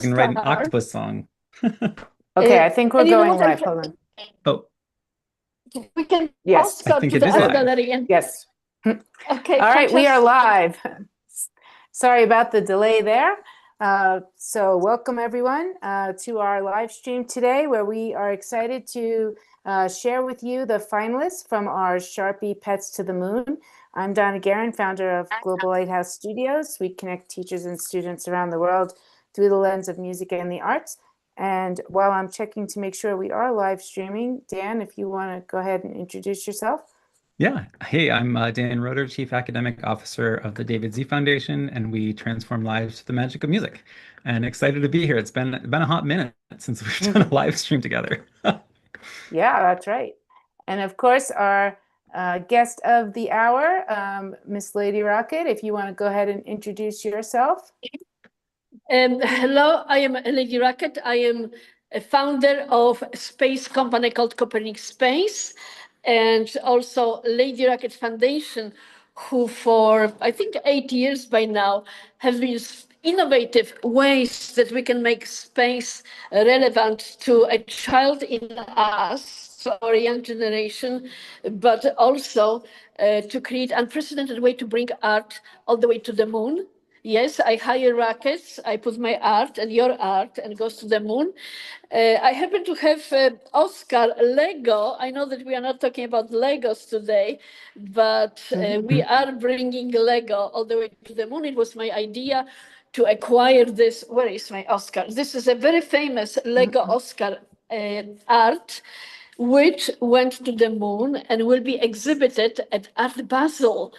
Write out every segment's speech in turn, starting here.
can write an start. octopus song. Okay, I think we're And you know going what? live. Hold on. Oh, We can Yes. I also think to it the is other Good. live. gallery. And Yes. All okay, right, we are fantastic. live. Sorry about the delay there. So welcome everyone to our live stream today, where we are excited to share with you the finalists from our Sharpie Pets to the Moon. I'm Donna Guerin, founder of Global Lighthouse Studios. We connect teachers and students around the world through the lens of music and the arts. And while I'm checking to make sure we are live streaming, Dan, if you want to go ahead and introduce yourself. Yeah. Hey, I'm Dan Roeder, Chief Academic Officer of the David Z Foundation, and we transform lives through the magic of music. And excited to be here. It's been a hot minute since we've done a live stream together. Yeah, that's right. And of course, our guest of the hour, Miss Lady Rocket, if you want to go ahead and introduce yourself. Hello, I am Lady Racket. I am a founder of a space company called Copernic Space, and also Lady Racket Foundation, who for I think 8 years by now have been innovative ways that we can make space relevant to a child in us, to our young generation, but also to create unprecedented way to bring art all the way to the moon. Yes, I hire rockets, I put my art and your art and goes to the moon. I happen to have Oscar Lego. I know that we are not talking about Legos today, but we are bringing Lego all the way to the moon. It was my idea to acquire this. Where is my Oscar? This is a very famous Lego Oscar art, which went to the moon and will be exhibited at Art Basel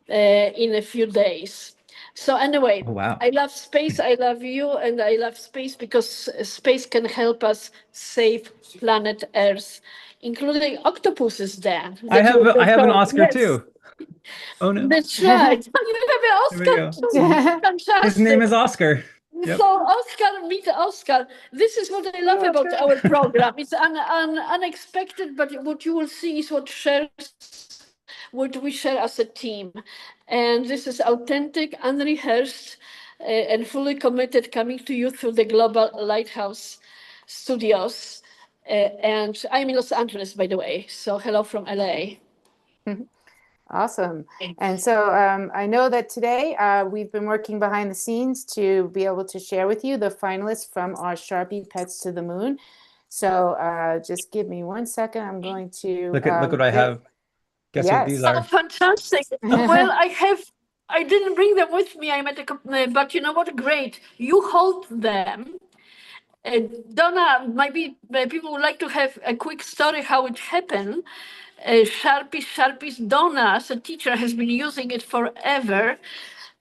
in a few days. So anyway, Oh, wow. I love space, I love you, and I love space because space can help us save planet Earth, including octopuses there I that you have I will have an show. Oscar Yes, too. Oh no. that's right. You have an There we Oscar go. too. His name Fantastic. is Oscar. So Yep. Oscar, meet Oscar. This is what I love about Oscar. our program. It's unexpected, but what you will see is what we share as a team. And this is authentic, unrehearsed, and fully committed coming to you through the Global Lighthouse Studios. And I'm in Los Angeles, by the way. So hello from LA. Awesome. And so I know that today we've been working behind the scenes to be able to share with you the finalists from our Sharpie Pets to the Moon. So just give me 1 second. I'm going to Look what I get, have. Guess what these yes. Oh, are? fantastic. Well, I didn't bring them with me. I'm at a, but you know what? Great. You hold them. Donna, maybe people would like to have a quick story how it happened. Sharpie's Donna, as a teacher, has been using it forever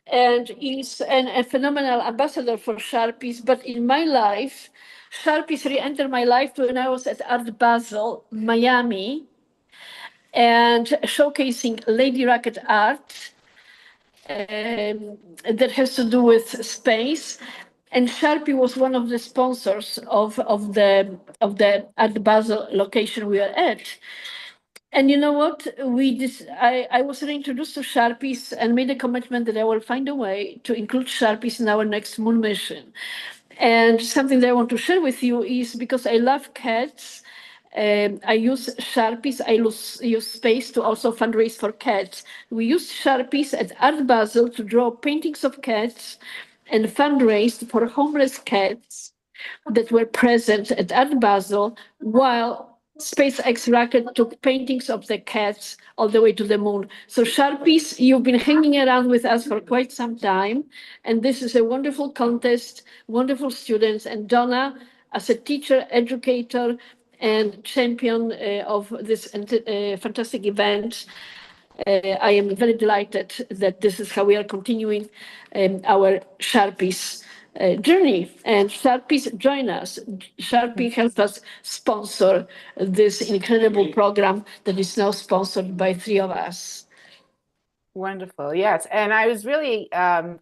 and is a phenomenal ambassador for Sharpies. But in my life, Sharpies re-entered my life when I was at Art Basel, Miami, and showcasing Lady Rocket art that has to do with space. And Sharpie was one of the sponsors of the Art Basel location we are at. And you know what? I was reintroduced to Sharpies and made a commitment that I will find a way to include Sharpies in our next moon mission. And something that I want to share with you is because I love cats. I use Sharpies. Use space to also fundraise for cats. We used Sharpies at Art Basel to draw paintings of cats and fundraise for homeless cats that were present at Art Basel while SpaceX rocket took paintings of the cats all the way to the moon. So Sharpies, you've been hanging around with us for quite some time, and this is a wonderful contest, wonderful students, and Donna, as a teacher, educator, and champion of this fantastic event, I am very delighted that this is how we are continuing our Sharpies journey. And Sharpies join us. Sharpie helped us sponsor this incredible program that is now sponsored by three of us. Wonderful. Yes. And I was really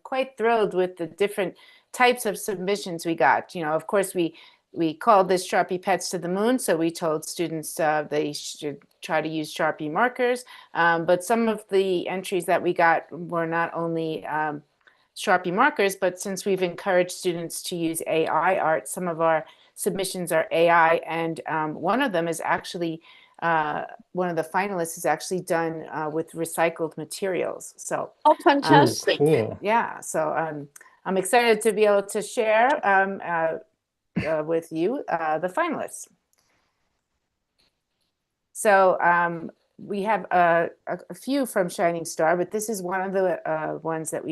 quite thrilled with the different types of submissions we got. You know, of course, we called this Sharpie Pets to the Moon. So we told students they should try to use Sharpie markers. But some of the entries that we got were not only Sharpie markers, but since we've encouraged students to use AI art, some of our submissions are AI, and one of them is actually, one of the finalists is actually done with recycled materials. So, Oh, Oh, fantastic. cool. yeah, so I'm excited to be able to share with you the finalists. So we have a few from Shining Star, but this is one of the ones that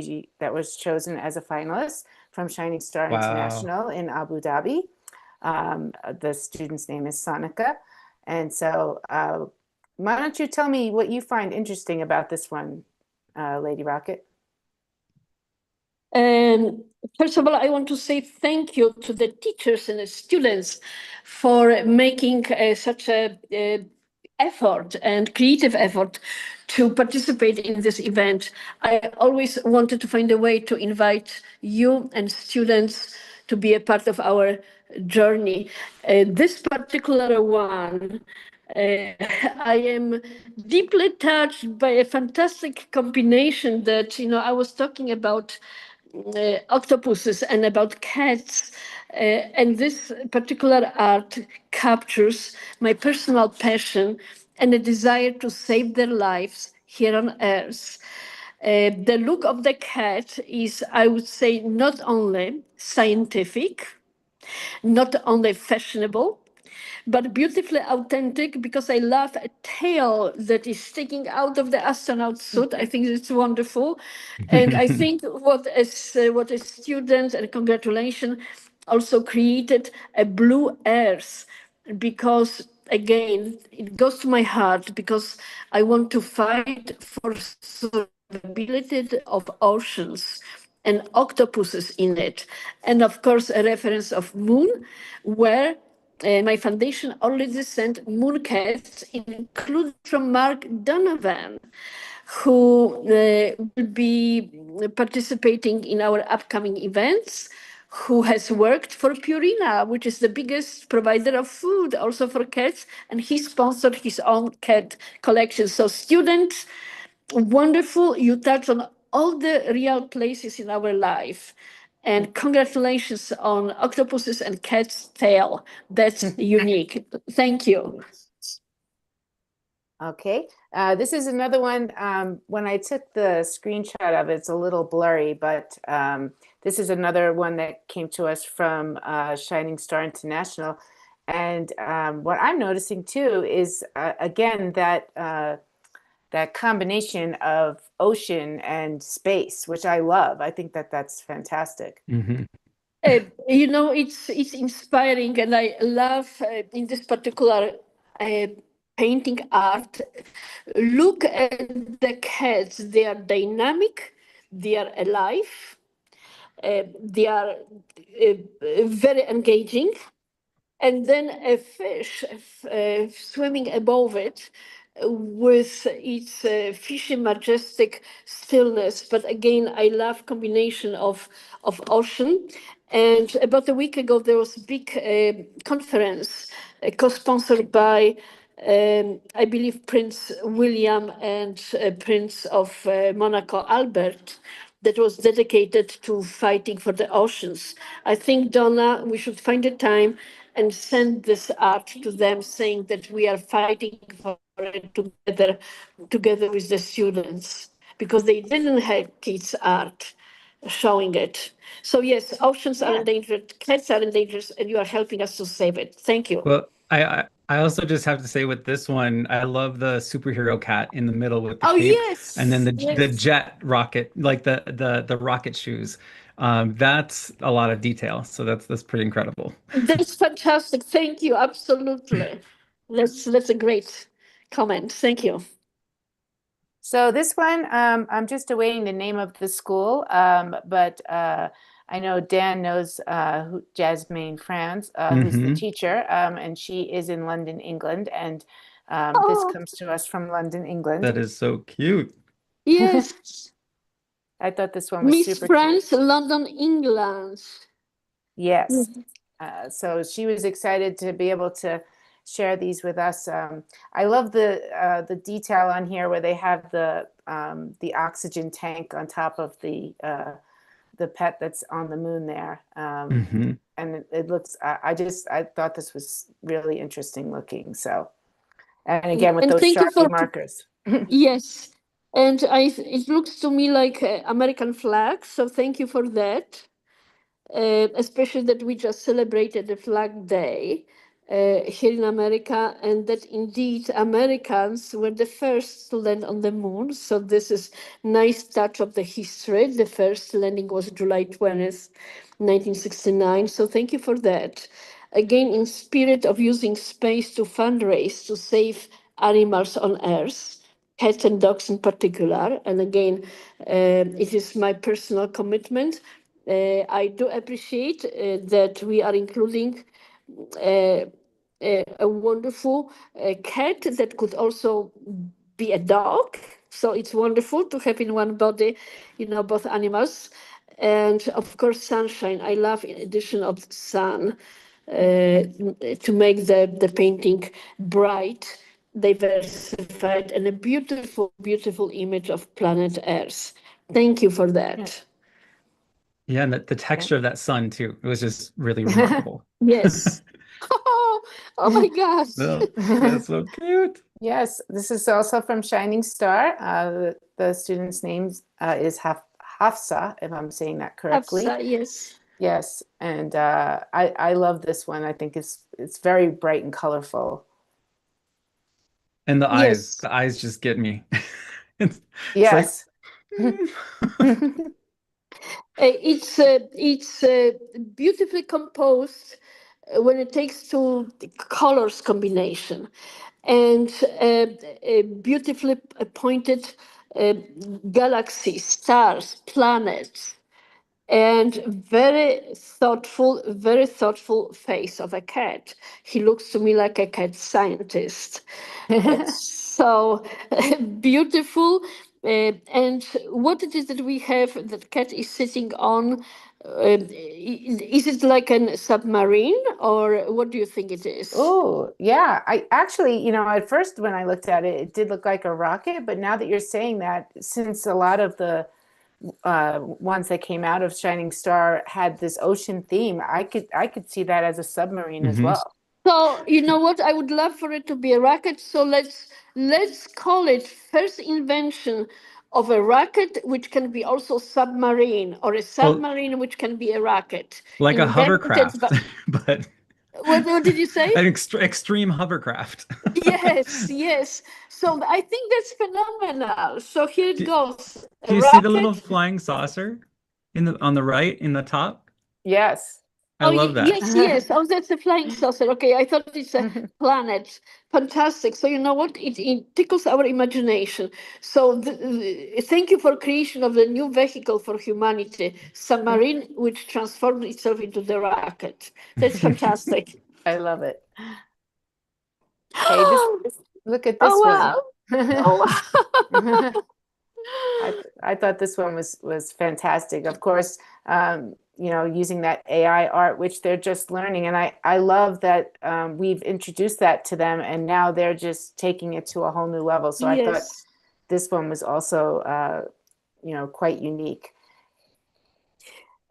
was chosen as a finalist from Shining Star Wow. International in Abu Dhabi. The student's name is Sonika. And so why don't you tell me what you find interesting about this one, Lady Rocket? First of all, I want to say thank you to the teachers and the students for making such a effort and creative effort to participate in this event. I always wanted to find a way to invite you and students to be a part of our journey. This particular one, I am deeply touched by a fantastic combination that, I was talking about octopuses and about cats. And this particular art captures my personal passion and a desire to save their lives here on Earth. The look of the cat is, I would say, not only scientific, not only fashionable, but beautifully authentic because I love a tail that is sticking out of the astronaut suit. I think it's wonderful. And I think what a student, and congratulations, also created a blue earth because again, it goes to my heart because I want to fight for survivability of oceans and octopuses in it. And of course, a reference of moon, where my foundation already sent moon cats, including from Mark Donovan, who will be participating in our upcoming events, who has worked for Purina, which is the biggest provider of food also for cats, and he sponsored his own cat collection. So students, wonderful, you touch on all the real places in our life. And congratulations on octopuses and cat's tail. That's unique. Thank you. Okay, this is another one. When I took the screenshot of it, it's a little blurry, but this is another one that came to us from Shining Star International. And what I'm noticing too is, again, that combination of ocean and space, which I love. I think that that's fantastic. Mhm. It's inspiring, and I love in this particular uh, painting art. Look at the cats; they are dynamic, they are alive, they are very engaging, and then a fish swimming above it with its fishy majestic stillness. But again, I love combination of ocean. And about a week ago there was a big conference co-sponsored by I believe Prince William and Prince of Monaco Albert, that was dedicated to fighting for the oceans. I think, Donna, we should find a time and send this art to them, saying that we are fighting for it together with the students, because they didn't have kids' art showing it. So yes, oceans are Yeah. endangered, cats are endangered, and you are helping us to save it. Thank you. Well, I also just have to say with this one, I love the superhero cat in the middle with the Oh cape, and then yes, the yes. jet rocket, like the rocket shoes. That's a lot of detail, so that's pretty incredible. That's fantastic. Thank you. Absolutely. That's a great comment. Thank you. So this one, I'm just awaiting the name of the school, but I know Dan knows Jasmine Franz, who's the Hmm. teacher, and she is in London, England, and this Oh, comes to us from London, England. That is so cute. yes. I thought this one was Miss super cute. France, London, England. Yes. So she was excited to be able to share these with us. I love the detail on here where they have the oxygen tank on top of the pet that's on the moon there. Mhm. And it looks, I thought this was really interesting looking. So, and again, with And those thank you for Sharpie markers. yes, and it looks to me like American flag. So thank you for that. Especially that we just celebrated the Flag Day here in America, and that indeed Americans were the first to land on the moon. So this is nice touch of the history. The first landing was July 20th, 1969. So thank you for that. Again, in spirit of using space to fundraise to save animals on Earth, cats and dogs in particular. And again, it is my personal commitment. I do appreciate that we are including uh, a wonderful cat that could also be a dog. So it's wonderful to have in one body, both animals. And of course, sunshine. I love in addition of sun to make the painting bright, diversified, and a beautiful, beautiful image of planet Earth. Thank you for that. Yeah, and the texture of that sun too. It was just really remarkable. Yes. Oh my gosh. Oh, that's so cute. Yes, this is also from Shining Star. The student's name is Hafsa, if I'm saying that correctly. Hafsa, yes. Yes, and I love this one. I think it's very bright and colorful. And the Yes. eyes just get me. It's Yes. It's beautifully composed when it takes to the colors combination, and beautifully pointed uh, galaxies, stars, planets, and very thoughtful face of a cat. He looks to me like a cat scientist. So beautiful. And what it is that we have that cat is sitting on? Is it like a submarine, or what do you think it is? Oh, yeah. I actually, at first when I looked at it, it did look like a rocket. But now that you're saying that, since a lot of the ones that came out of Shining Star had this ocean theme, I could see that as a submarine as Mhm. well. So you know what? I would love for it to be a rocket. So let's call it first invention of a rocket, which can be also submarine, or a submarine which can be a rocket. Like a Invented hovercraft, by, but what did you say? an extreme hovercraft. Yes, yes. So I think that's phenomenal. So here it Do, goes. A do you see the little rocket. flying saucer on the right in the top? Yes. I love that. Yes, yes. Oh, that's a flying saucer. Okay, I thought it's a planet. Fantastic. So you know what? It tickles our imagination. So thank you for creation of the new vehicle for humanity, submarine, which transformed itself into the rocket. That's fantastic. I love it. Okay, look at this Oh one. wow! Oh wow! I thought this one was fantastic. Of course, using that AI art, which they're just learning, and I love that we've introduced that to them, and now they're just taking it to a whole new level. So I thought Yes. this one was also, quite unique.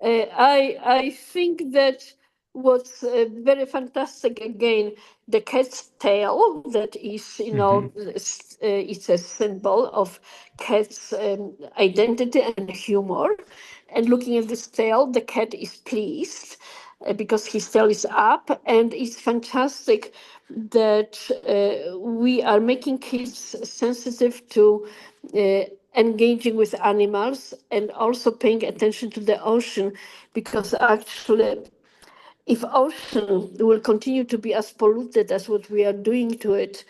I think that what's very fantastic again, the cat's tail that is, it's a symbol of cat's identity and humor. And looking at this tail, the cat is pleased because his tail is up, and it's fantastic that we are making kids sensitive to engaging with animals and also paying attention to the ocean, because actually if ocean will continue to be as polluted as what we are doing to it,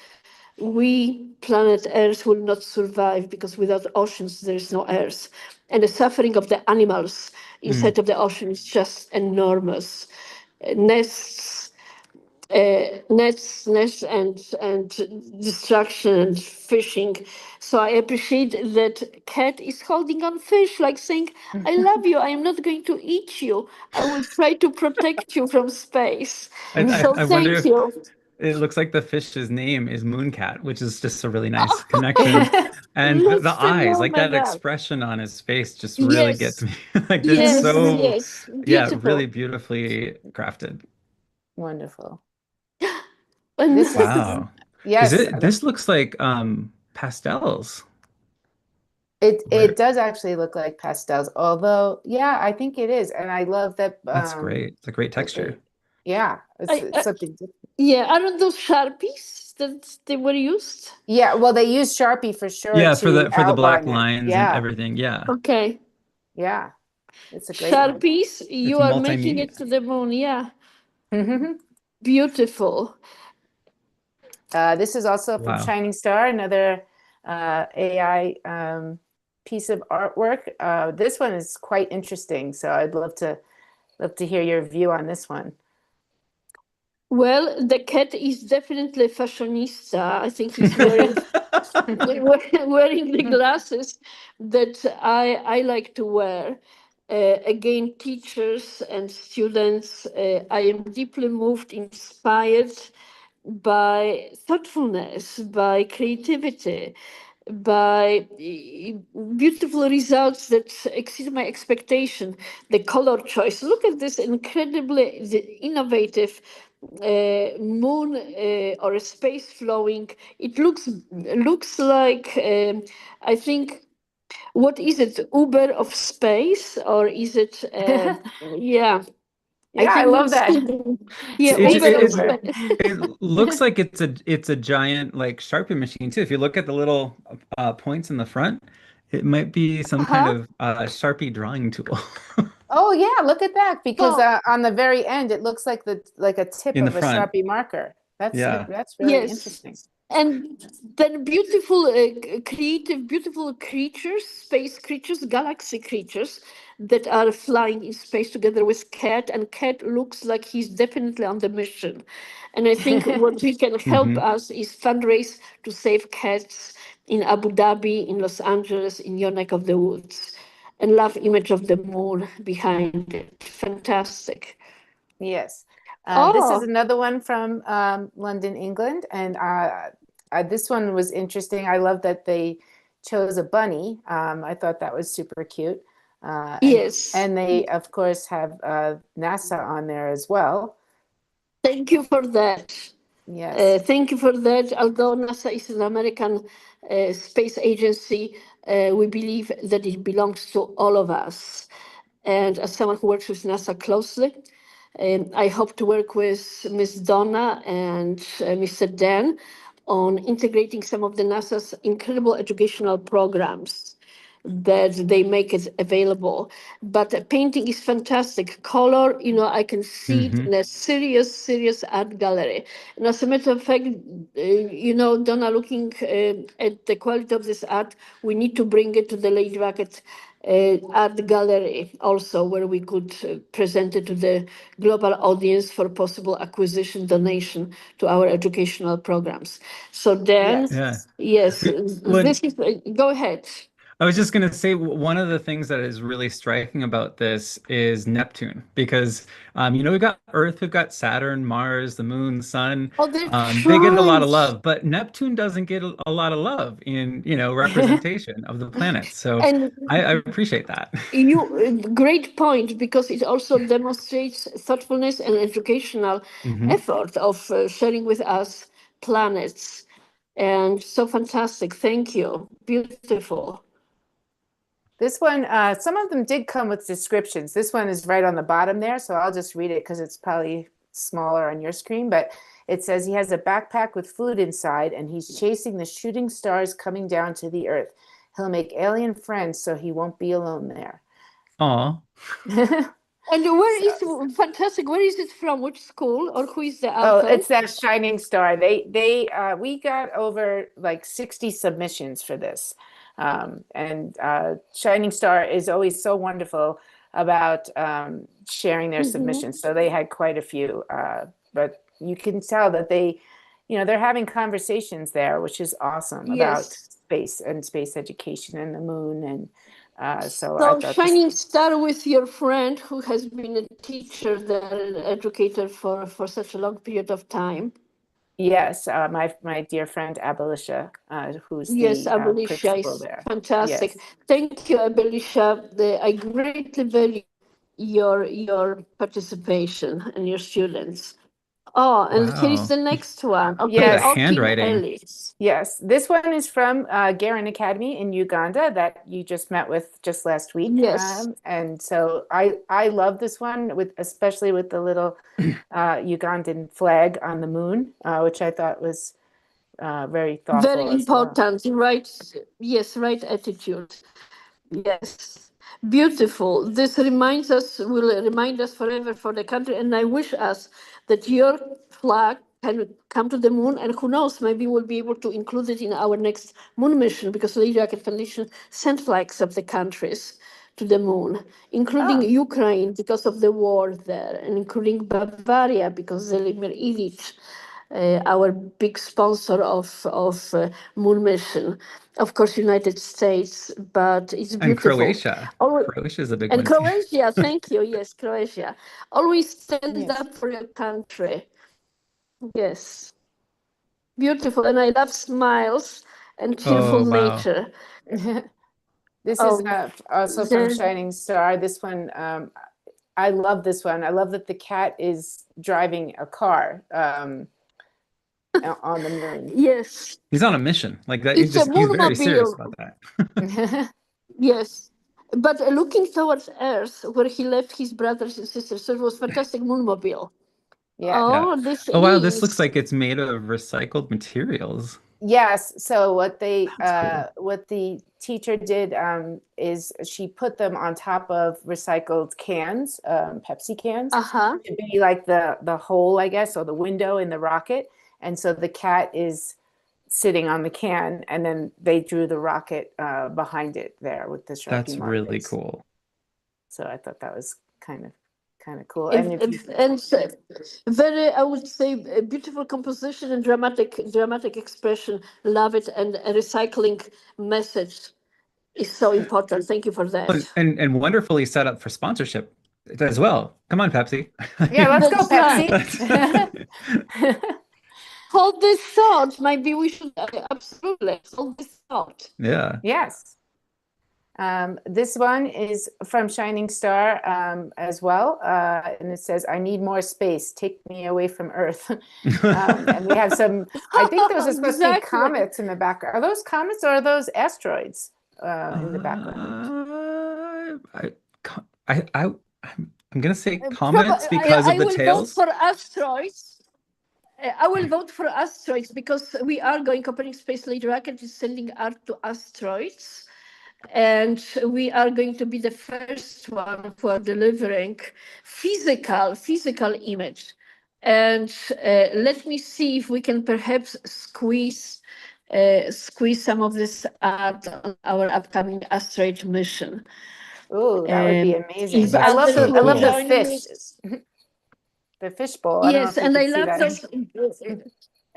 we, planet Earth, will not survive, because without oceans there is no Earth. And the suffering of the animals inside of the ocean is just enormous. Nests, nets and destruction and fishing. So I appreciate that cat is holding on fish, like saying, "I love you. I am not going to eat you. I will try to protect you from space." So I wonder thank if you. it looks like the fish's name is Mooncat, which is just a really nice connection. And the Let's eyes, like remember that that. expression on his face just really gets Yes, me. Like they're yes, so, yes. yeah, really Beautiful. beautifully crafted. Wonderful. And This is, Wow. Is yes, it, this looks like pastels, it right? does actually look like pastels, although, yeah, I think it is. And I love that, That's great. It's a great texture. yeah, it's I, something different. yeah, aren't those Sharpies that they were used? Yeah, well, they use Sharpie for sure Yeah, to for the black outline it. lines and Yeah, everything. Yeah. Okay. yeah, it's a great one. Sharpies, It's you are making it multimedia. to the moon. Yeah. Beautiful. This is also from Wow. Shining Star, another AI piece of artwork. This one is quite interesting, so I'd love to hear your view on this one. Well, the cat is definitely fashionista. I think he's wearing wearing the glasses that I like to wear. Again, teachers and students, I am deeply moved, inspired by thoughtfulness, by creativity, by beautiful results that exceed my expectation. The color choice. Look at this incredibly innovative moon or a space flowing. It looks like I think. What is it? Uber of space, or is it? Yeah, I Yeah, I think love that's that. yeah, It, Space Uber of it, Uber. space. it looks like it's a giant like Sharpie machine too. If you look at the little points in the front, it might be some kind Uh-huh. of Sharpie drawing tool Oh yeah, look at that. Because Oh, on the very end, it looks like a tip in the of a front. Sharpie marker. Yeah. That's really yes. interesting. And then beautiful, creative, beautiful creatures, space creatures, galaxy creatures that are flying in space together with Cat. And Cat looks like he's definitely on the mission. And I think what we can help Hmm. us is fundraise to save cats in Abu Dhabi, in Los Angeles, in your neck of the woods. And love image of the moon behind it. Fantastic. Yes. This is Oh, another one from London, England, and this one was interesting. I love that they chose a bunny. I thought that was super cute. yes. And they, of course, have NASA on there as well. Thank you for that. Yes. Thank you for that. Although NASA is an American space agency, we believe that it belongs to all of us. And as someone who works with NASA closely, I hope to work with Ms. Donna and Mr. Dan on integrating some of the NASA's incredible educational programs that they make it available. But painting is fantastic. Color, I can see it Hmm. in a serious art gallery. And as a matter of fact, Donna, looking at the quality of this art, we need to bring it to the Lady Rocket art gallery also, where we could present it to the global audience for possible acquisition, donation to our educational programs. So then, Yes. Yeah. yes, When this is, go ahead. I was just going to say one of the things that is really striking about this is Neptune, because we've got Earth, we've got Saturn, Mars, the Moon, Sun. Oh, that's They get a lot of right. love, but Neptune doesn't get a lot of love in, representation of the planets. So And I appreciate that. great point, because it also demonstrates thoughtfulness and educational Hmm. effort of sharing with us planets. And so fantastic. Thank you. Beautiful. This one, some of them did come with descriptions. This one is right on the bottom there, so I'll just read it because it's probably smaller on your screen. But it says he has a backpack with food inside and he's chasing the shooting stars coming down to the earth. He'll make alien friends so he won't be alone there. Aw. And where So, is fantastic? Where is it from? Which school, or who is the oh, author? it's that shining star. We got over like 60 submissions for this. And Shining Star is always so wonderful about sharing their Mhm. submissions. So they had quite a few, but you can tell that they're having conversations there, which is awesome about Yes. space and space education and the moon. And so I So thought this. shining star with your friend who has been a teacher there, an educator for such a long period of time. Yes, my dear friend Abelicia, who's Yes, the Abelicia principal is there. fantastic. Yes. Thank you, Abelicia. I greatly value your participation and your students. Oh, and here is Wow. the next one. Look at Okay, the Yes. Okin handwriting. Ellis. Yes, this one is from Garen Academy in Uganda that you just met with just last week, Yes, and so I love this one with especially with the little Ugandan flag on the moon, which I thought was very thoughtful very as well. important. Right, yes, right attitude. Yes, beautiful. This reminds us, will remind us forever for the country. And I wish us that your flag can come to the moon. And who knows, maybe we'll be able to include it in our next moon mission because Lady Rocket Foundation sent flags of the countries to the moon, including Oh, Ukraine because of the war there, and including Bavaria because Zelimir Ilich, our big sponsor of moon mission. Of course, United States, but it's And beautiful. Croatia. Always, Croatia is a big and one too. Croatia, thank you. Yes, Croatia. Always stand yes. up for your country. Yes, beautiful. And I love smiles and cheerful Oh, wow. nature. This is Oh, also from then, Shining Star. This one, I love this one. I love that the cat is driving a car on the moon. yes, He's on a mission. Like that, it's a he's very serious moonmobile. about that. Yes. But looking towards Earth, where he left his brothers and sisters, so it was fantastic moonmobile. Yeah. Yeah. Oh, this Oh, wow, this looks is. like it's made of recycled materials. Yes. So That's cool. what the teacher did is she put them on top of recycled cans, Pepsi cans, Uh-huh. to be like the hole, I guess, or the window in the rocket. And so the cat is sitting on the can, and then they drew the rocket behind it there with the Sharpie That's really markers. cool. So I thought that was kind of cool. And If, if you if, and so- Very, I would say, a beautiful composition and dramatic expression. Love it, and a recycling message is so important. Thank you for that. And wonderfully set up for sponsorship as well. Come on, Pepsi. yeah, let's go That's right. Pepsi. That's- Hold this thought. Maybe we should absolutely hold this thought. yeah. Yes. This one is from Shining Star as well. And it says, I need more space. Take me away from Earth. And we have some, I think those are supposed to be Exactly. comets in the background. Are those comets or are those asteroids in the background? I'm gonna say comets because I of the will vote tails. for asteroids. I will vote for asteroids because we are going. Copernic Space Laser Rocket is sending art to asteroids, and we are going to be the first one who are delivering physical image. And let me see if we can perhaps squeeze some of this art on our upcoming asteroid mission. Oh, that would be amazing. If That's others so I will love the cool. join fish, me. the fish bowl. I don't know Yes, if you and I can see love that. those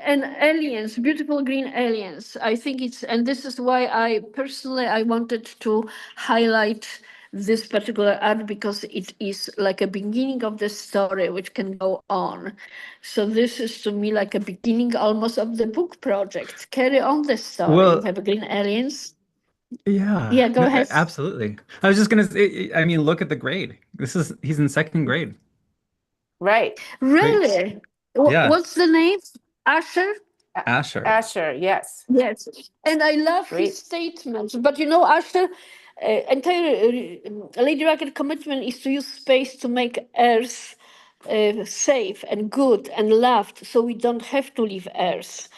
and aliens, beautiful green aliens. I think it's, and this is why I personally I wanted to highlight this particular art because it is like a beginning of the story which can go on. So this is to me like a beginning almost of the book project. Carry on the story. You Well, have green aliens. yeah, Yeah, go no, ahead. absolutely. I was just gonna say, I mean, look at the grade. He's in second grade. Right. Great. Really? Yeah, What's the name? Asher? Asher. Asher, yes. Yes, and I love his Great. statements. But you know, Asher, entire Lady Rocket commitment is to use space to make Earth safe and good and loved, so we don't have to leave Earth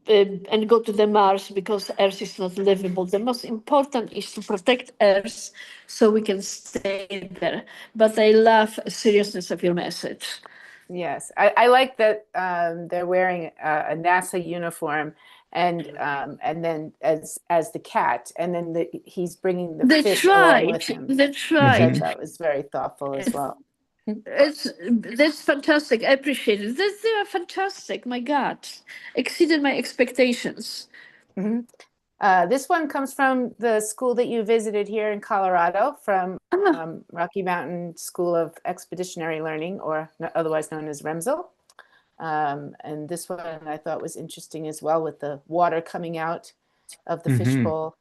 and go to the Mars because Earth is not livable. The most important is to protect Earth so we can stay there. But I love the seriousness of your message. Yes. I like that they're wearing a NASA uniform and then as the cat, and then he's bringing the That's fish along with right. him, That's which I right. Mhm. thought was very thoughtful as well. It's that's fantastic. I appreciate it. They are fantastic. My God, exceeded my expectations. Mhm. This one comes from the school that you visited here in Colorado, from Ah, Rocky Mountain School of Expeditionary Learning, or otherwise known as REMSL. And this one I thought was interesting as well, with the water coming out of the Mhm. fishbowl.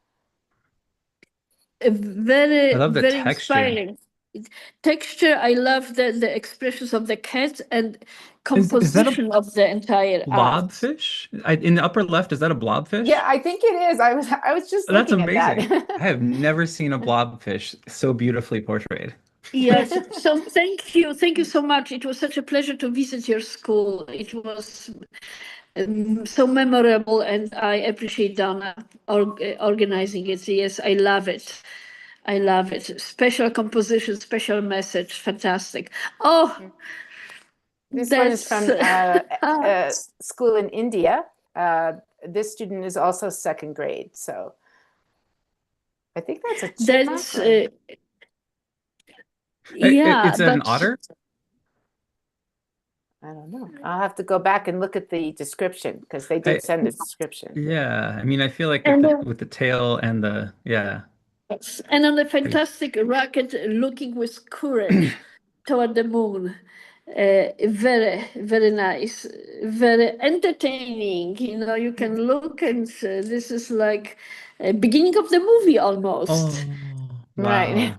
I Very, love the very texture. inspiring. Texture, I love the expressions of the cat and Is that a composition of the entire art. blobfish? In the upper left, is that a blobfish? Yeah, I think it is. I was just That's looking at amazing. that. I have never seen a blobfish so beautifully portrayed. Yes, so thank you so much. It was such a pleasure to visit your school. It was so memorable, and I appreciate Donna organizing it. Yes, I love it. I love it. Special composition, special message, fantastic. Oh, This one is that's from a school in India. This student is also second grade, so I think that's a chipmunk. that's Or... yeah, It's an but otter? I don't know. I'll have to go back and look at the description, because they did I send a description. Yeah, I mean, I feel like and with the tail and the yeah. and on the fantastic rocket looking with courage toward the moon. Very, very nice, very entertaining. You know, you can look and this is like beginning of the movie almost. Oh, Right.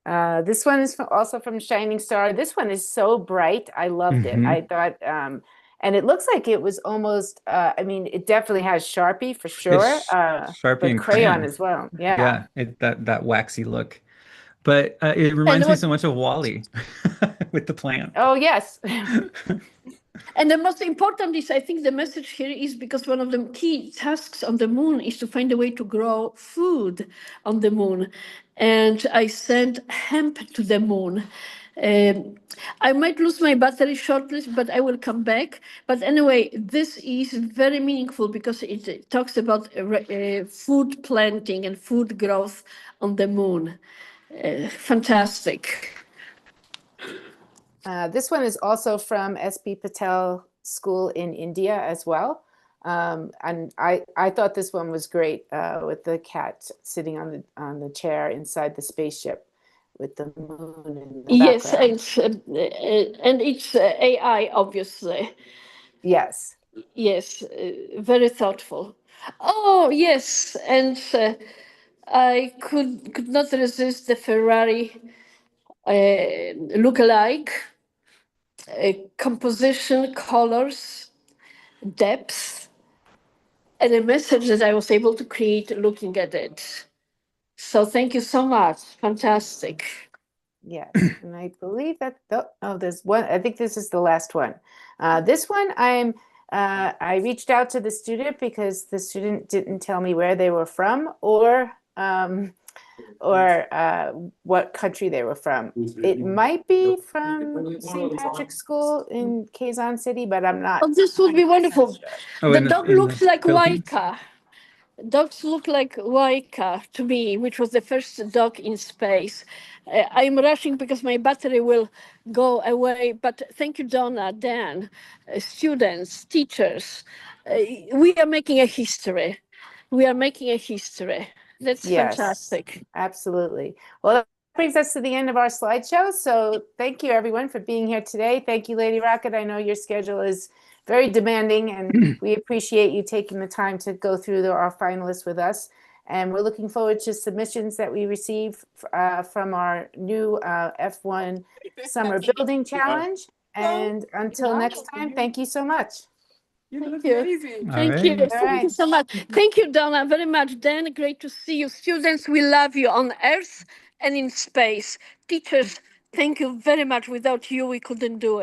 wow. This one is also from Shining Star. This one is so bright. I loved it. I thought, and it looks like it was almost, I mean, it definitely has Sharpie for sure, It's Sharpie but and crayon crayon. as well. Yeah. Yeah, that waxy look. But it And reminds me what so much of Wall-E with the plant. Oh, yes. And the most important is, I think the message here is because one of the key tasks on the moon is to find a way to grow food on the moon. And I sent hemp to the moon. I might lose my battery shortly, but I will come back. But anyway, this is very meaningful because it talks about food planting and food growth on the moon. Fantastic. This one is also from S.B. Patel School in India as well. And I thought this one was great, with the cat sitting on the chair inside the spaceship with the moon in the Yes, background. and it's AI, obviously. Yes. Yes, very thoughtful. Oh, yes, and I could not resist the Ferrari look-alike, composition, colors, depth, and a message that I was able to create looking at it. So thank you so much. Fantastic. Yes, and I believe that there's one. I think this is the last one. This one, I reached out to the student because the student didn't tell me where they were from or what country they were from. It might be from St. Patrick's School in Quezon City, but I'm not. Oh, this would be 100% wonderful. sure. Oh, The dog in looks the like Philippines? Waika. Dogs look like Waika to me, which was the first dog in space. I'm rushing because my battery will go away. But thank you, Donna, Dan, students, teachers. We are making a history. We are making a history. That's Yes, fantastic. absolutely. Well, that brings us to the end of our slideshow. So thank you, everyone, for being here today. Thank you, Lady Rocket. I know your schedule is very demanding, and we appreciate you taking the time to go through our finalists with us. And we're looking forward to submissions that we receive from our new F1 Summer Building Challenge. And until next time, thank you so much. Thank you. All Thank you. right. Thank you so much. Thank you, Donna, very much. Dan, great to see you. Students, we love you on Earth and in space. Teachers, thank you very much. Without you, we couldn't do it.